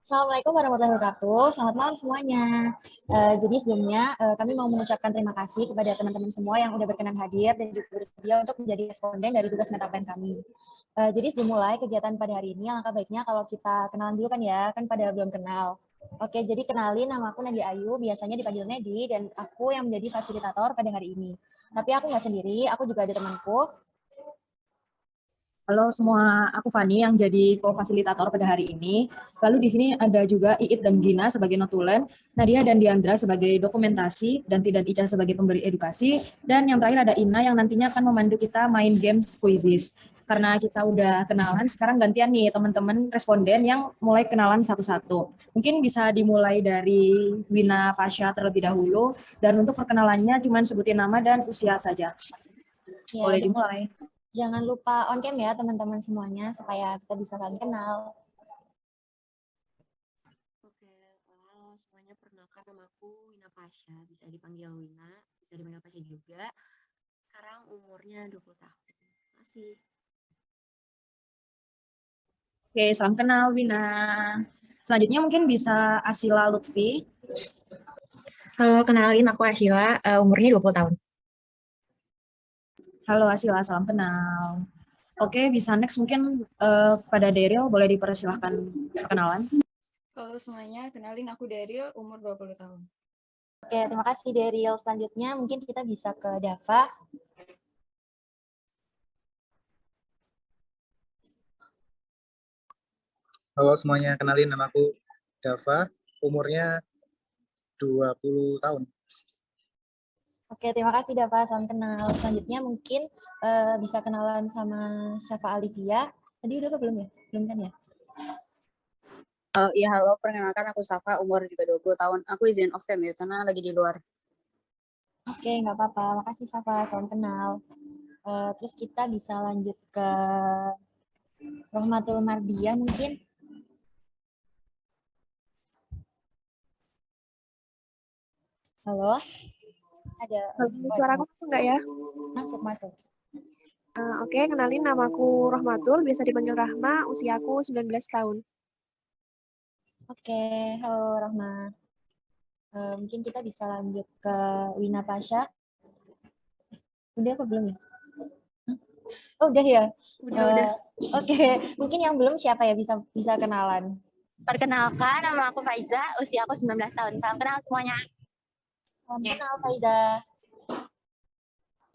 Assalamualaikum warahmatullahi wabarakatuh. Selamat malam semuanya. Jadi sebelumnya kami mau mengucapkan terima kasih kepada teman-teman semua yang udah berkenan hadir dan juga bersedia untuk menjadi responden dari tugas metaplan kami. Jadi sebelum mulai kegiatan pada hari ini, alangkah baiknya kalau kita kenalan dulu kan ya, kan pada belum kenal. Oke, jadi kenalin, nama aku Nadia Ayu, biasanya dipanggil Nedi, dan aku yang menjadi fasilitator pada hari ini. Tapi aku nggak sendiri, aku juga ada temanku. Halo semua, aku Fani yang jadi co-fasilitator pada hari ini. Lalu di sini ada juga Iit dan Gina sebagai notulen, Nadia dan Diandra sebagai dokumentasi, dan Ica sebagai pemberi edukasi, dan yang terakhir ada Ina yang nantinya akan memandu kita main games quizzes. Karena kita udah kenalan, sekarang gantian nih teman-teman responden yang mulai kenalan satu-satu. Mungkin bisa dimulai dari Wina Pasha terlebih dahulu, dan untuk perkenalannya cuma sebutin nama dan usia saja. Ya, Boleh dan dimulai. jangan lupa on cam ya teman-teman semuanya, supaya kita bisa saling kenal. Oke, halo semuanya, perkenalkan nama aku Wina Pasha, bisa dipanggil Wina, bisa dipanggil Pasha juga. Sekarang umurnya 20 tahun. Masih. Oke, salam kenal Wina. Selanjutnya mungkin bisa Asila Lutfi. Halo, kenalin aku Ashila, umurnya 20 tahun. Halo Asila, salam kenal. Oke, bisa next mungkin pada Daryl, boleh dipersilahkan perkenalan. Halo semuanya, kenalin aku Daryl, umur 20 tahun. Oke, terima kasih Daryl. Selanjutnya mungkin kita bisa ke Dava. Halo semuanya, kenalin nama aku Dava, umurnya 20 tahun. Oke, terima kasih Dava, salam kenal. Selanjutnya mungkin bisa kenalan sama Syafa Alivia. Tadi udah apa belum ya? Belum kan ya? Iya, halo, perkenalkan aku Safa, umur juga 20 tahun. Aku izin off cam ya, karena lagi di luar. Oke, nggak apa-apa. Makasih Syafa, salam kenal. Terus kita bisa lanjut ke Rohmatul Mardiah mungkin. Halo? Ada. Suaraku masuk nggak ya? Masuk, masuk. Oke, kenalin namaku Rahmatul, biasa dipanggil Rahma, usiaku 19 tahun. Oke, halo Rahma. Mungkin kita bisa lanjut ke Wina Pasha. Udah apa belum ya? Oh, udah ya? Udah. Oke, mungkin yang belum siapa ya bisa kenalan? Perkenalkan, nama aku Faiza, usia aku 19 tahun. Salam kenal semuanya. Salam kenal, Faiza.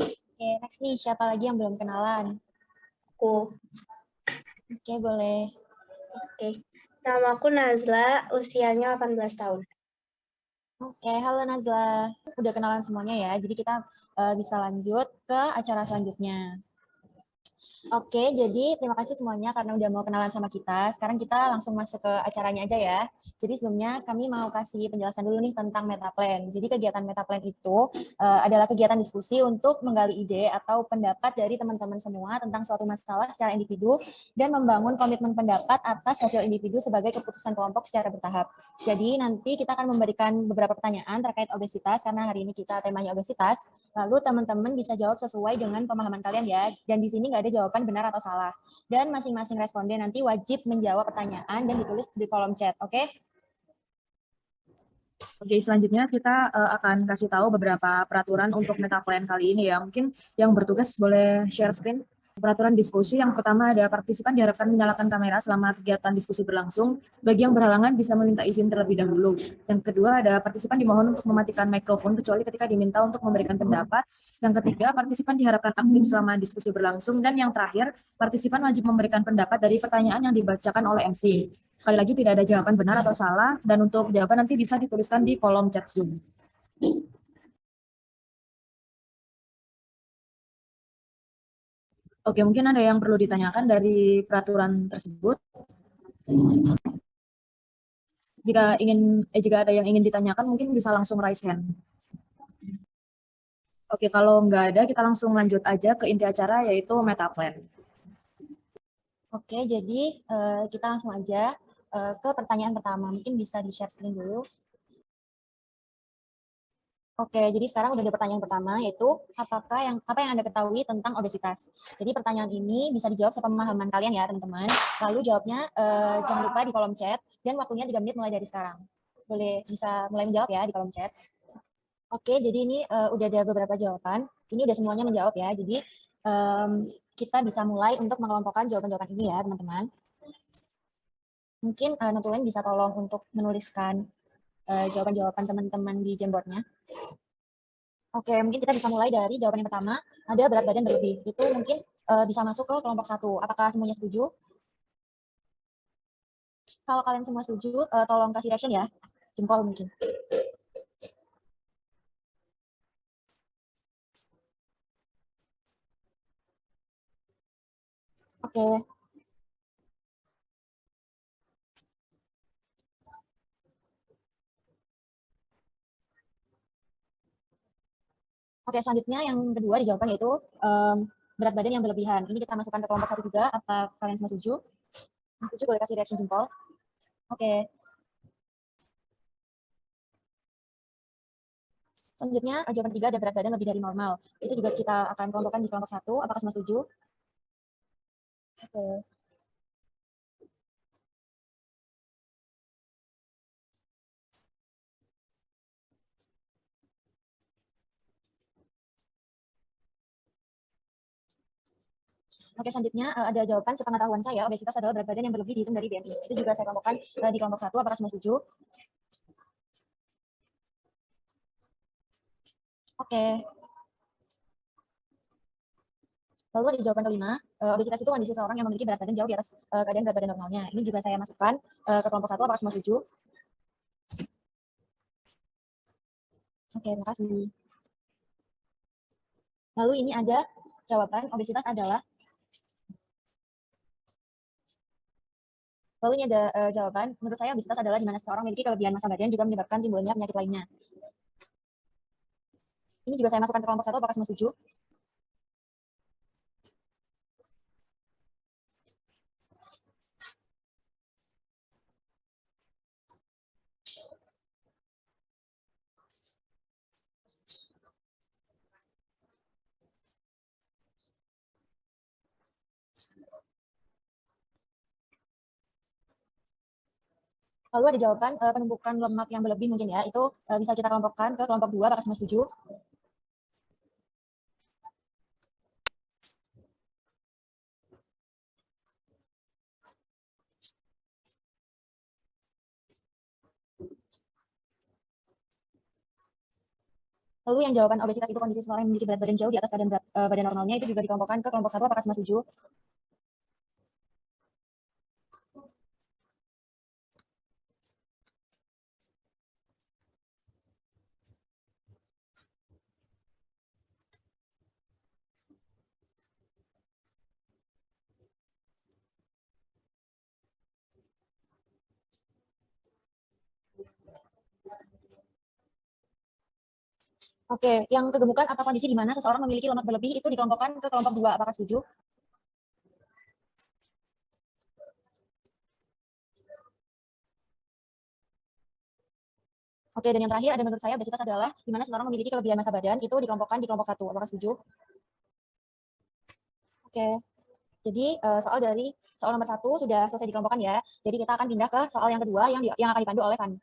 Oke, next nih, siapa lagi yang belum kenalan? Aku. Oke, boleh. Oke, nama aku Nazla, usianya 18 tahun. Oke, halo Nazla. Udah kenalan semuanya ya, jadi kita bisa lanjut ke acara selanjutnya. Oke, jadi terima kasih semuanya karena udah mau kenalan sama kita. Sekarang kita langsung masuk ke acaranya aja ya. Jadi sebelumnya kami mau kasih penjelasan dulu nih tentang Metaplan. Jadi kegiatan Metaplan itu adalah kegiatan diskusi untuk menggali ide atau pendapat dari teman-teman semua tentang suatu masalah secara individu dan membangun komitmen pendapat atas hasil individu sebagai keputusan kelompok secara bertahap. Jadi nanti kita akan memberikan beberapa pertanyaan terkait obesitas karena hari ini kita temanya obesitas. Lalu teman-teman bisa jawab sesuai dengan pemahaman kalian ya. Dan di sini nggak ada jawaban benar atau salah. Dan masing-masing responden nanti wajib menjawab pertanyaan dan ditulis di kolom chat, oke? Oke, selanjutnya kita akan kasih tahu beberapa peraturan untuk Metaplan kali ini ya. Mungkin yang bertugas boleh share screen. Peraturan diskusi yang pertama ada partisipan diharapkan menyalakan kamera selama kegiatan diskusi berlangsung. Bagi yang berhalangan bisa meminta izin terlebih dahulu. Yang kedua ada partisipan dimohon untuk mematikan mikrofon kecuali ketika diminta untuk memberikan pendapat. Yang ketiga partisipan diharapkan aktif selama diskusi berlangsung. Dan yang terakhir partisipan wajib memberikan pendapat dari pertanyaan yang dibacakan oleh MC. Sekali lagi tidak ada jawaban benar atau salah. Dan untuk jawaban nanti bisa dituliskan di kolom chat Zoom. Oke, mungkin ada yang perlu ditanyakan dari peraturan tersebut. Jika ada yang ingin ditanyakan, mungkin bisa langsung raise hand. Oke, kalau nggak ada, kita langsung lanjut aja ke inti acara, yaitu Metaplan. Oke, jadi kita langsung aja ke pertanyaan pertama. Mungkin bisa di-share screen dulu. Oke, jadi sekarang udah ada pertanyaan pertama, yaitu apa yang Anda ketahui tentang obesitas? Jadi pertanyaan ini bisa dijawab sepemahaman kalian ya, teman-teman. Lalu jawabnya jangan lupa di kolom chat, dan waktunya 3 menit mulai dari sekarang. Bisa mulai menjawab ya di kolom chat. Oke, jadi ini udah ada beberapa jawaban. Ini udah semuanya menjawab ya. Jadi kita bisa mulai untuk mengelompokkan jawaban-jawaban ini ya, teman-teman. Mungkin Natulin bisa tolong untuk menuliskan jawaban-jawaban teman-teman di Jamboardnya. Oke, mungkin kita bisa mulai dari jawaban yang pertama. Ada berat badan berlebih. Itu mungkin bisa masuk ke kelompok 1. Apakah semuanya setuju? Kalau kalian semua setuju, tolong kasih reaction ya. Jempol mungkin. Oke. Oke, selanjutnya yang kedua di jawaban yaitu berat badan yang berlebihan. Ini kita masukkan ke kelompok 1 juga. Apa kalian semua setuju? Yang setuju boleh kasih reaction jempol. Oke. Selanjutnya jawaban 3 ada berat badan lebih dari normal. Itu juga kita akan kelompokkan di kelompok 1. Apakah semua setuju? Oke. Oke, selanjutnya ada jawaban sepengetahuan saya, obesitas adalah berat badan yang berlebih dihitung dari BMI. Itu juga saya kelompokkan di kelompok 1. Apakah semua setuju? Oke. Lalu ada jawaban kelima, obesitas itu kondisi seseorang yang memiliki berat badan jauh di atas keadaan berat badan normalnya. Ini juga saya masukkan ke kelompok 1. Apakah semua setuju? Oke, terima kasih. Lalu ini ada jawaban obesitas adalah. Lalu ini ada jawaban, menurut saya obesitas adalah di mana seseorang memiliki kelebihan massa badan juga menyebabkan timbulnya penyakit lainnya. Ini juga saya masukkan ke kelompok 1. Apakah semua setuju? Lalu ada jawaban penumpukan lemak yang berlebih mungkin ya, itu bisa kita kelompokkan ke kelompok 2. Apakah semua setuju? Lalu yang jawaban obesitas itu kondisi seseorang yang memiliki berat badan jauh di atas keadaan berat badan normalnya, itu juga dikelompokkan ke kelompok 1. Apakah semua setuju? Oke, yang kegemukan atau kondisi di mana seseorang memiliki lemak berlebih itu dikelompokkan ke kelompok 2. Apakah setuju? Oke, dan yang terakhir ada menurut saya obesitas adalah di mana seseorang memiliki kelebihan massa badan itu dikelompokkan di kelompok 1. Apakah setuju? Oke, jadi soal nomor 1 sudah selesai dikelompokkan ya. Jadi kita akan pindah ke soal yang kedua yang akan dipandu oleh Fanny.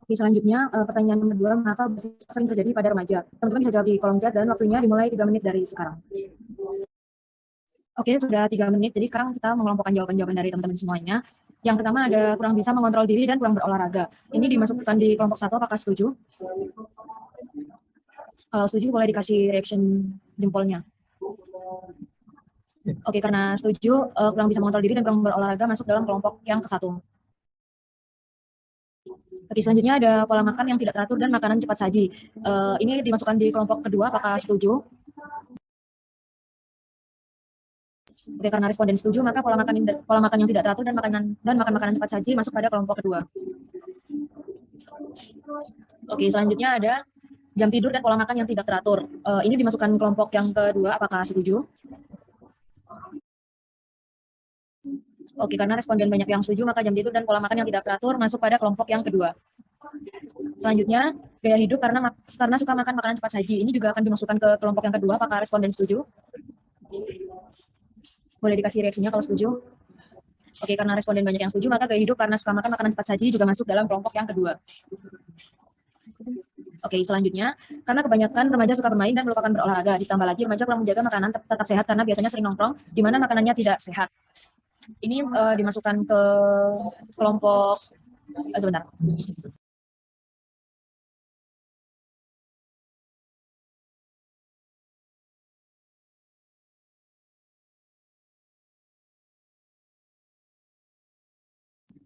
Oke, selanjutnya pertanyaan nomor 2, mengapa obesitas sering terjadi pada remaja? Teman-teman bisa jawab di kolom chat dan waktunya dimulai 3 menit dari sekarang. Oke, sudah 3 menit. Jadi sekarang kita mengelompokkan jawaban-jawaban dari teman-teman semuanya. Yang pertama ada kurang bisa mengontrol diri dan kurang berolahraga. Ini dimasukkan di kelompok 1. Apakah setuju? Kalau setuju boleh dikasih reaction jempolnya. Oke, karena setuju kurang bisa mengontrol diri dan kurang berolahraga masuk dalam kelompok yang ke-1. Oke, selanjutnya ada pola makan yang tidak teratur dan makanan cepat saji. Ini dimasukkan di kelompok kedua. Apakah setuju? Oke, karena responden setuju, maka pola makan yang tidak teratur dan makan makanan cepat saji masuk pada kelompok kedua. Oke, selanjutnya ada jam tidur dan pola makan yang tidak teratur. Ini dimasukkan kelompok yang kedua. Apakah setuju? Oke, karena responden banyak yang setuju, maka jam tidur dan pola makan yang tidak teratur masuk pada kelompok yang kedua. Selanjutnya, gaya hidup karena suka makan makanan cepat saji. Ini juga akan dimasukkan ke kelompok yang kedua. Apakah responden setuju? Boleh dikasih reaksinya kalau setuju. Oke, karena responden banyak yang setuju, maka gaya hidup karena suka makan makanan cepat saji juga masuk dalam kelompok yang kedua. Oke, selanjutnya, karena kebanyakan remaja suka bermain dan melupakan berolahraga. Ditambah lagi, remaja kurang menjaga makanan tetap sehat karena biasanya sering nongkrong, di mana makanannya tidak sehat. Ini dimasukkan ke kelompok, sebentar.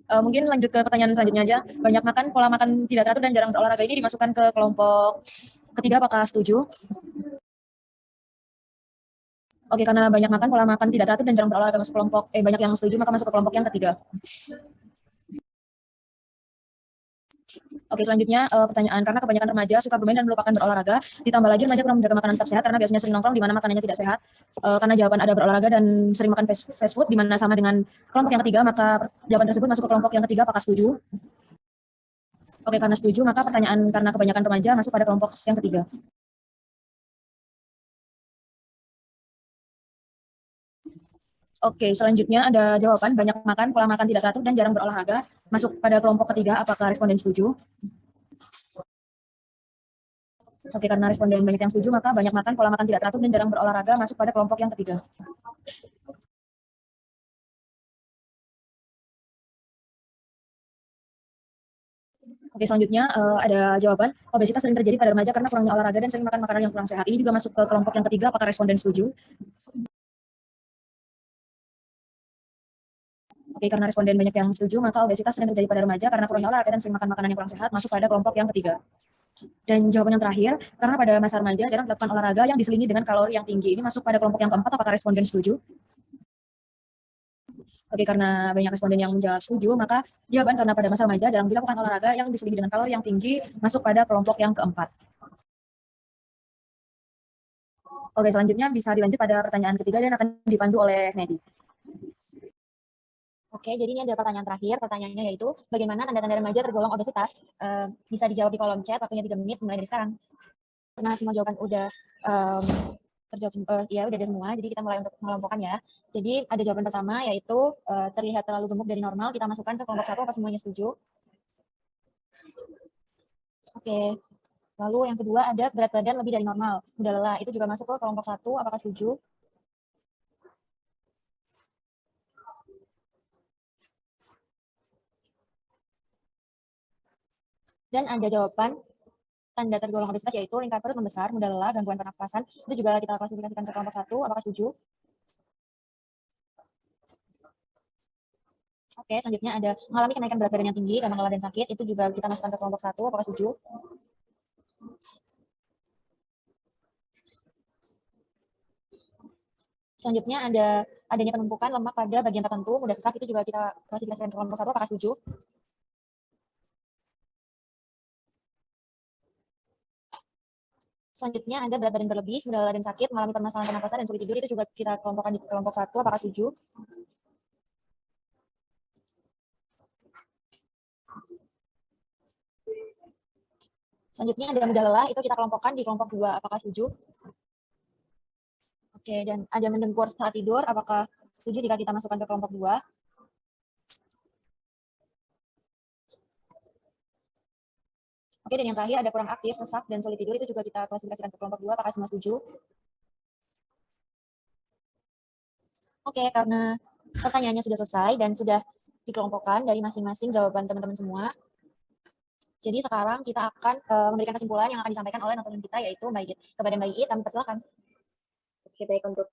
Mungkin lanjut ke pertanyaan selanjutnya aja. Banyak makan, pola makan tidak teratur dan jarang berolahraga ini dimasukkan ke kelompok ketiga. Apakah setuju? Oke, karena banyak makan, pola makan tidak teratur dan jarang berolahraga masuk kelompok banyak yang setuju, maka masuk ke kelompok yang ketiga. Oke, selanjutnya pertanyaan, karena kebanyakan remaja suka bermain dan melupakan berolahraga, ditambah lagi remaja kurang menjaga makanan tetap sehat karena biasanya sering nongkrong di mana makanannya tidak sehat. Karena jawaban ada berolahraga dan sering makan fast food, di mana sama dengan kelompok yang ketiga, maka jawaban tersebut masuk ke kelompok yang ketiga. Apakah setuju? Oke, karena setuju, maka pertanyaan karena kebanyakan remaja masuk pada kelompok yang ketiga. Oke, selanjutnya ada jawaban banyak makan, pola makan tidak teratur dan jarang berolahraga masuk pada kelompok ketiga. Apakah responden setuju? Oke, karena responden banyak yang setuju, maka banyak makan, pola makan tidak teratur dan jarang berolahraga masuk pada kelompok yang ketiga. Oke, selanjutnya ada jawaban obesitas sering terjadi pada remaja karena kurangnya olahraga dan sering makan makanan yang kurang sehat. Ini juga masuk ke kelompok yang ketiga. Apakah responden setuju? Oke, karena responden banyak yang setuju, maka obesitas sering terjadi pada remaja karena kurangnya olahraga dan sering makan makanan yang kurang sehat masuk pada kelompok yang ketiga. Dan jawaban yang terakhir, karena pada masa remaja jarang dilakukan olahraga yang diselingi dengan kalori yang tinggi. Ini masuk pada kelompok yang keempat. Apakah responden setuju? Oke, karena banyak responden yang menjawab setuju, maka jawaban karena pada masa remaja jarang dilakukan olahraga yang diselingi dengan kalori yang tinggi masuk pada kelompok yang keempat. Oke, selanjutnya bisa dilanjut pada pertanyaan ketiga dan akan dipandu oleh Nedi. Oke, jadi ini ada pertanyaan terakhir. Pertanyaannya yaitu, bagaimana tanda-tanda remaja tergolong obesitas? Bisa dijawab di kolom chat, waktunya 3 menit, mulai dari sekarang. Nah, semua jawaban udah terjawab, ya udah ada semua, jadi kita mulai untuk mengelompokkan ya. Jadi ada jawaban pertama, yaitu terlihat terlalu gemuk dari normal, kita masukkan ke kelompok 1, apa semuanya setuju? Oke, lalu yang kedua ada berat badan lebih dari normal, mudah lelah, itu juga masuk ke kelompok 1, apakah setuju? Dan ada jawaban tanda tergolong obesitas yaitu lingkar perut membesar, mudah lelah, gangguan pernapasan. Itu juga kita klasifikasikan ke kelompok 1. Apakah setuju? Oke, selanjutnya ada mengalami kenaikan berat badan yang tinggi, gampang lelah dan sakit. Itu juga kita masukkan ke kelompok 1. Apakah setuju? Selanjutnya ada adanya penumpukan lemak pada bagian tertentu, mudah sesak. Itu juga kita klasifikasikan ke kelompok 1. Apakah setuju? Selanjutnya ada berat badan berlebih, mudah lelah dan sakit, mengalami permasalahan pernapasan dan sulit tidur. Itu juga kita kelompokkan di kelompok 1. Apakah setuju? Selanjutnya ada mudah lelah, itu kita kelompokkan di kelompok 2. Apakah setuju? Oke, dan ada mendengkur saat tidur. Apakah setuju jika kita masukkan ke kelompok 2? Oke, dan yang terakhir ada kurang aktif, sesak, dan sulit tidur. Itu juga kita klasifikasikan ke kelompok 2. Apakah semua setuju? Oke, karena pertanyaannya sudah selesai dan sudah dikelompokkan dari masing-masing jawaban teman-teman semua. Jadi sekarang kita akan memberikan kesimpulan yang akan disampaikan oleh nonton kita, yaitu Mbak It. Kepada Mbak It, kami persilakan. Oke, baik, untuk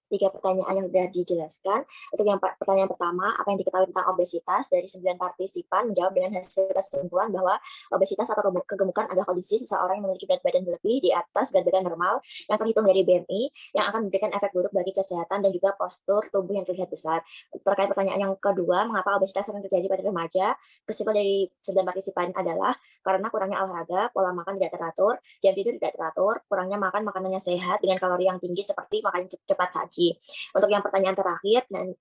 3 pertanyaan yang sudah dijelaskan. Untuk yang pertanyaan pertama, apa yang diketahui tentang obesitas? Dari 9 partisipan menjawab dengan hasil kesimpulan bahwa obesitas atau kegemukan adalah kondisi seseorang yang memiliki berat badan berlebih di atas berat badan normal yang terhitung dari BMI yang akan memberikan efek buruk bagi kesehatan dan juga postur tubuh yang terlihat besar. Terkait pertanyaan yang kedua, mengapa obesitas sering terjadi pada remaja? Kesimpulan dari 9 partisipan adalah karena kurangnya olahraga, pola makan tidak teratur, jam tidur tidak teratur, kurangnya makan makanan yang sehat dengan kalori yang tinggi seperti makanan cepat saji, gizi. Untuk yang pertanyaan terakhir, dan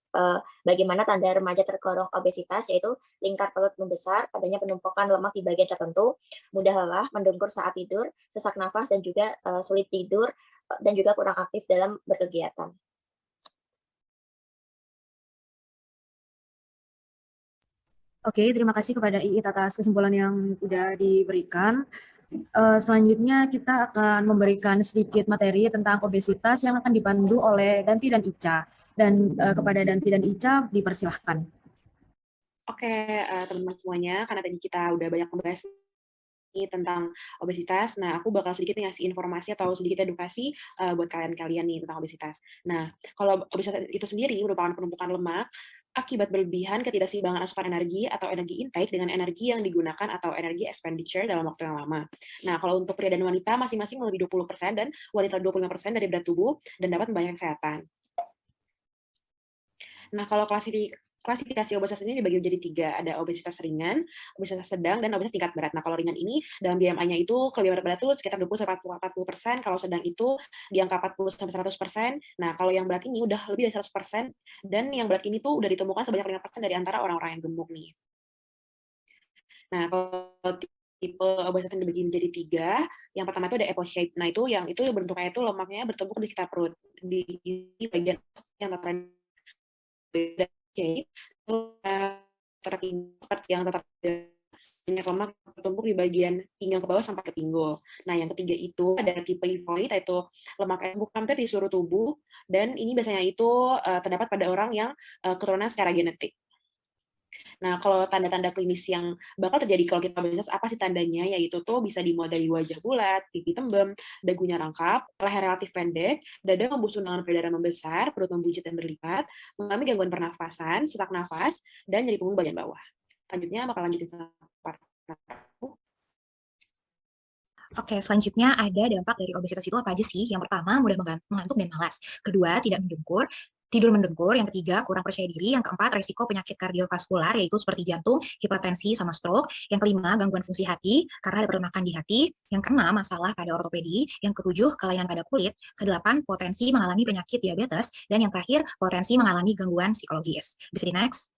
bagaimana tanda remaja tergolong obesitas, yaitu lingkar perut membesar, adanya penumpukan lemak di bagian tertentu, mudah lelah, mendengkur saat tidur, sesak nafas, dan juga sulit tidur, dan juga kurang aktif dalam berkegiatan. Oke, terima kasih kepada Iit atas kesimpulan yang sudah diberikan. Selanjutnya kita akan memberikan sedikit materi tentang obesitas yang akan dipandu oleh Danti dan Ica. Dan kepada Danti dan Ica dipersilahkan. Oke, teman-teman semuanya, karena tadi kita udah banyak membahas tentang obesitas, nah aku bakal sedikit ngasih informasi atau sedikit edukasi buat kalian-kalian nih tentang obesitas. Nah, kalau obesitas itu sendiri merupakan penumpukan lemak akibat berlebihan ketidakseimbangan asupan energi atau energi intake dengan energi yang digunakan atau energi expenditure dalam waktu yang lama. Nah, kalau untuk pria dan wanita masing-masing melebihi 20% dan wanita 25% dari berat tubuh dan dapat membahayakan kesehatan. Nah, kalau klasifikasi obesitas ini dibagi menjadi 3. Ada obesitas ringan, obesitas sedang, dan obesitas tingkat berat. Nah, kalau ringan ini dalam BMI-nya itu kelebihan berat itu sekitar 20-40%, kalau sedang itu di angka 40-100%. Nah, kalau yang berat ini udah lebih dari 100%, dan yang berat ini tuh udah ditemukan sebanyak 5% dari antara orang-orang yang gemuk nih. Nah, kalau tipe obesitas yang dibagi menjadi 3, yang pertama itu ada apple shape. Nah, itu bentuknya itu lemaknya bertumpuk di sekitar perut, di bagian yang terkena shape, seperti yang tetap banyak lemak tertumpuk di bagian pinggang ke bawah sampai ke pinggul. Nah, yang ketiga itu ada tipe hipoid, yaitu lemak yang bukan hampir di seluruh tubuh, dan ini biasanya itu terdapat pada orang yang keturunan secara genetik. Nah, kalau tanda-tanda klinis yang bakal terjadi kalau kita obesitas, apa sih tandanya? Yaitu tuh bisa dimulai dari wajah bulat, pipi tembem, dagunya rangkap, leher relatif pendek, dada membusung dengan peredaran membesar, perut membuncit dan berlipat, mengalami gangguan pernafasan, sesak nafas, dan nyeri punggung bagian bawah. Selanjutnya bakal lanjutin sama partner aku. Oke, selanjutnya ada dampak dari obesitas itu apa aja sih? Yang pertama, mudah mengantuk dan malas. Kedua, tidak mendengkur. Tidur mendengkur. Yang ketiga, kurang percaya diri. Yang keempat, resiko penyakit kardiovaskular, yaitu seperti jantung, hipertensi, sama stroke. Yang kelima, gangguan fungsi hati, karena ada perunakan di hati. Yang keenam, masalah pada ortopedi. Yang ketujuh, kelainan pada kulit. Kedelapan, potensi mengalami penyakit diabetes. Dan yang terakhir, potensi mengalami gangguan psikologis. Bisa di next?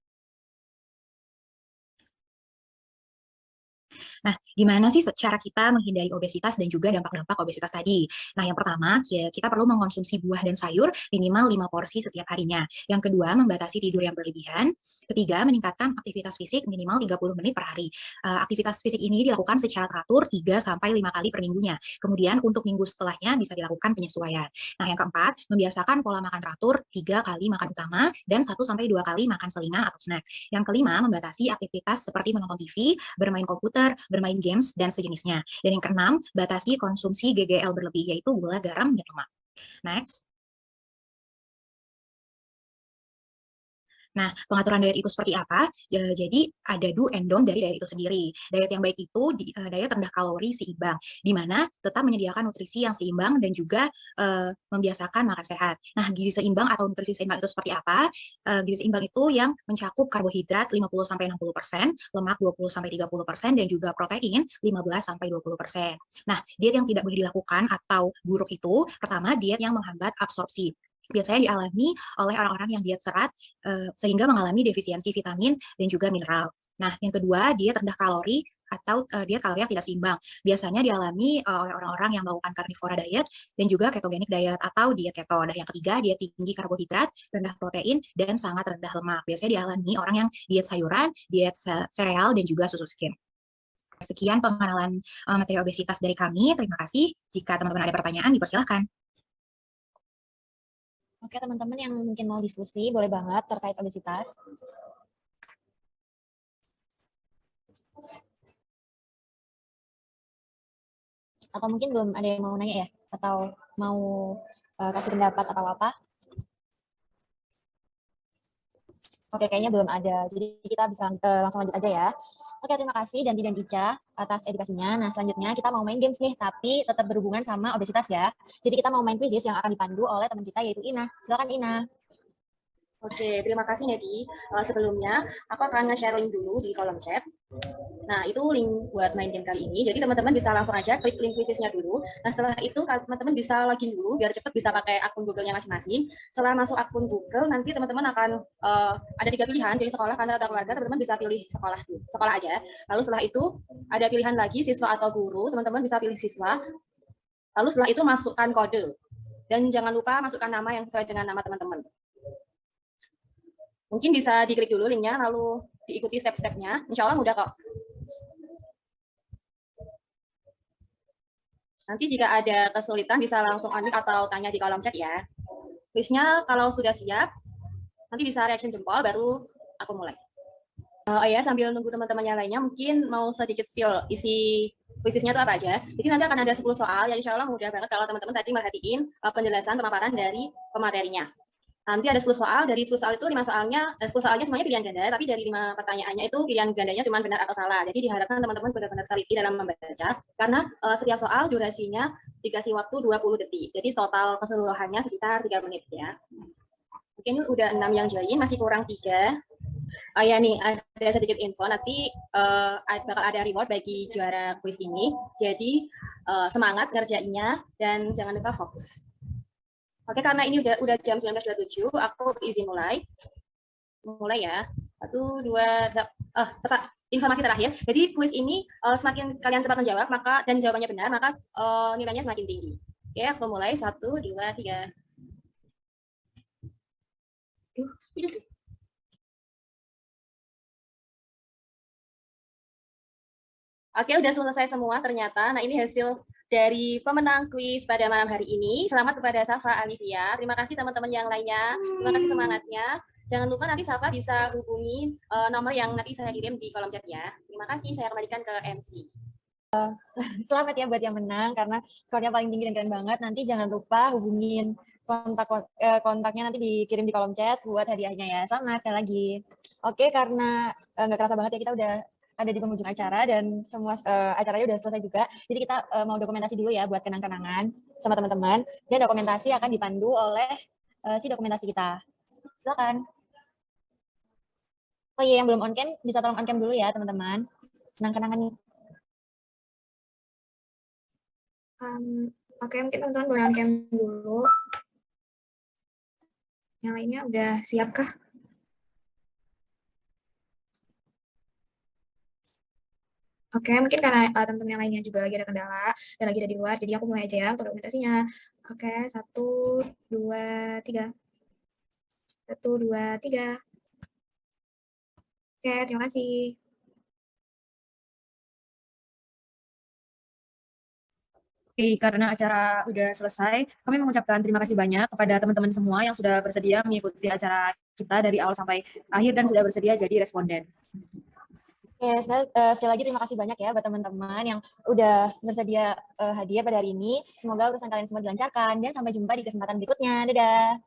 Nah, gimana sih cara kita menghindari obesitas dan juga dampak-dampak obesitas tadi? Nah, yang pertama, kita perlu mengkonsumsi buah dan sayur minimal 5 porsi setiap harinya. Yang kedua, membatasi tidur yang berlebihan. Ketiga, meningkatkan aktivitas fisik minimal 30 menit per hari. Aktivitas fisik ini dilakukan secara teratur 3-5 kali per minggunya. Kemudian, untuk minggu setelahnya bisa dilakukan penyesuaian. Nah, yang keempat, membiasakan pola makan teratur 3 kali makan utama dan 1-2 kali makan selingan atau snack. Yang kelima, membatasi aktivitas seperti menonton TV, bermain komputer, bermain games, dan sejenisnya. Dan yang keenam, batasi konsumsi GGL berlebih, yaitu gula, garam, dan lemak. Next. Nah, pengaturan diet itu seperti apa? Jadi ada do and don't dari diet itu sendiri. Diet yang baik itu diet rendah kalori seimbang, di mana tetap menyediakan nutrisi yang seimbang dan juga membiasakan makan sehat. Nah, gizi seimbang atau nutrisi seimbang itu seperti apa? Gizi seimbang itu yang mencakup karbohidrat 50-60%, lemak 20-30%, dan juga protein 15-20%. Nah, diet yang tidak boleh dilakukan atau buruk itu, pertama, diet yang menghambat absorpsi. Biasanya dialami oleh orang-orang yang diet serat sehingga mengalami defisiensi vitamin dan juga mineral. Nah, yang kedua, diet rendah kalori atau diet kalori yang tidak seimbang. Biasanya dialami oleh orang-orang yang melakukan carnivora diet dan juga ketogenic diet atau diet keto. Dan yang ketiga, diet tinggi karbohidrat, rendah protein, dan sangat rendah lemak. Biasanya dialami orang yang diet sayuran, diet sereal, dan juga susu skim. Sekian pengenalan materi obesitas dari kami. Terima kasih. Jika teman-teman ada pertanyaan, dipersilahkan. Oke, teman-teman yang mungkin mau diskusi, boleh banget terkait obesitas. Atau mungkin belum ada yang mau nanya ya? Atau mau kasih pendapat atau apa? Oke, kayaknya belum ada. Jadi kita bisa langsung lanjut aja ya. Oke, terima kasih Danti dan Ica atas edukasinya. Nah, selanjutnya kita mau main games nih, tapi tetap berhubungan sama obesitas ya. Jadi kita mau main quizzes yang akan dipandu oleh teman kita, yaitu Ina. Silakan Ina. Oke, terima kasih Nedi. Sebelumnya, aku akan nge-share link dulu di kolom chat. Nah, itu link buat main game kali ini. Jadi teman-teman bisa langsung aja klik link quiznya dulu. Nah, setelah itu teman-teman bisa login dulu biar cepat bisa pakai akun Google-nya masing-masing. Setelah masuk akun Google, nanti teman-teman akan ada 3 pilihan, pilih sekolah, kantor, atau keluarga. Teman-teman bisa pilih sekolah aja. Lalu setelah itu ada pilihan lagi siswa atau guru. Teman-teman bisa pilih siswa. Lalu setelah itu masukkan kode. Dan jangan lupa masukkan nama yang sesuai dengan nama teman-teman. Mungkin bisa diklik dulu linknya, lalu diikuti step-stepnya. Insya Allah mudah kok. Nanti jika ada kesulitan bisa langsung unmute atau tanya di kolom chat ya. Quiznya kalau sudah siap, nanti bisa reaction jempol, baru aku mulai. Oh ya, sambil nunggu teman-teman yang lainnya, mungkin mau sedikit spill isi quiznya itu apa aja. Jadi nanti akan ada 10 soal, yang insya Allah mudah banget kalau teman-teman tadi merhatiin penjelasan pemaparan dari pematerinya. Nanti ada 10 soal, dari 10 soal itu 10 soalnya semuanya pilihan ganda, tapi dari 5 pertanyaannya itu pilihan gandanya cuma benar atau salah. Jadi diharapkan teman-teman benar-benar teliti dalam membaca, karena setiap soal durasinya dikasih waktu 20 detik. Jadi total keseluruhannya sekitar 3 menit ya. Mungkin udah 6 yang join, masih kurang 3. Oh ya nih, ada sedikit info, nanti bakal ada reward bagi juara quiz ini. Jadi semangat ngerjainnya, dan jangan lupa fokus. Oke, karena ini udah jam 19.27, aku izin mulai. Mulai ya. 1, 2, informasi terakhir. Jadi kuis ini semakin kalian cepat menjawab dan jawabannya benar, maka nilainya semakin tinggi. Oke, aku mulai. 1, 2, 3. Speed. Oke, udah selesai semua ternyata. Nah, ini hasil dari pemenang kuis pada malam hari ini. Selamat kepada Safa Alivia. Terima kasih teman-teman yang lainnya. Terima kasih semangatnya. Jangan lupa nanti Safa bisa hubungi nomor yang nanti saya kirim di kolom chat ya. Terima kasih, saya kembalikan ke MC. Selamat ya buat yang menang, karena skornya paling tinggi dan keren banget. Nanti jangan lupa hubungin kontaknya, nanti dikirim di kolom chat buat hadiahnya ya. Selamat sekali lagi. Oke, karena nggak kerasa banget ya, kita udah ada di penghujung acara dan semua acaranya udah selesai juga. Jadi kita mau dokumentasi dulu ya buat kenang-kenangan sama teman-teman. Dan dokumentasi akan dipandu oleh si dokumentasi kita. Silakan. Oh iya, yang belum on cam bisa tolong on cam dulu ya teman-teman. Kenang-kenangan nih. Oke, mungkin teman-teman boleh on cam dulu. Yang lainnya udah siap kah? Oke, mungkin karena teman-teman yang lainnya juga lagi ada kendala dan lagi ada di luar, jadi aku mulai aja ya untuk dokumentasinya. Oke, 1, 2, 3. 1, 2, 3. Oke, terima kasih. Oke, karena acara udah selesai, kami mengucapkan terima kasih banyak kepada teman-teman semua yang sudah bersedia mengikuti acara kita dari awal sampai akhir dan sudah bersedia jadi responden. Oke, sekali lagi terima kasih banyak ya buat teman-teman yang udah bersedia hadir pada hari ini. Semoga urusan kalian semua dilancarkan dan sampai jumpa di kesempatan berikutnya. Dadah.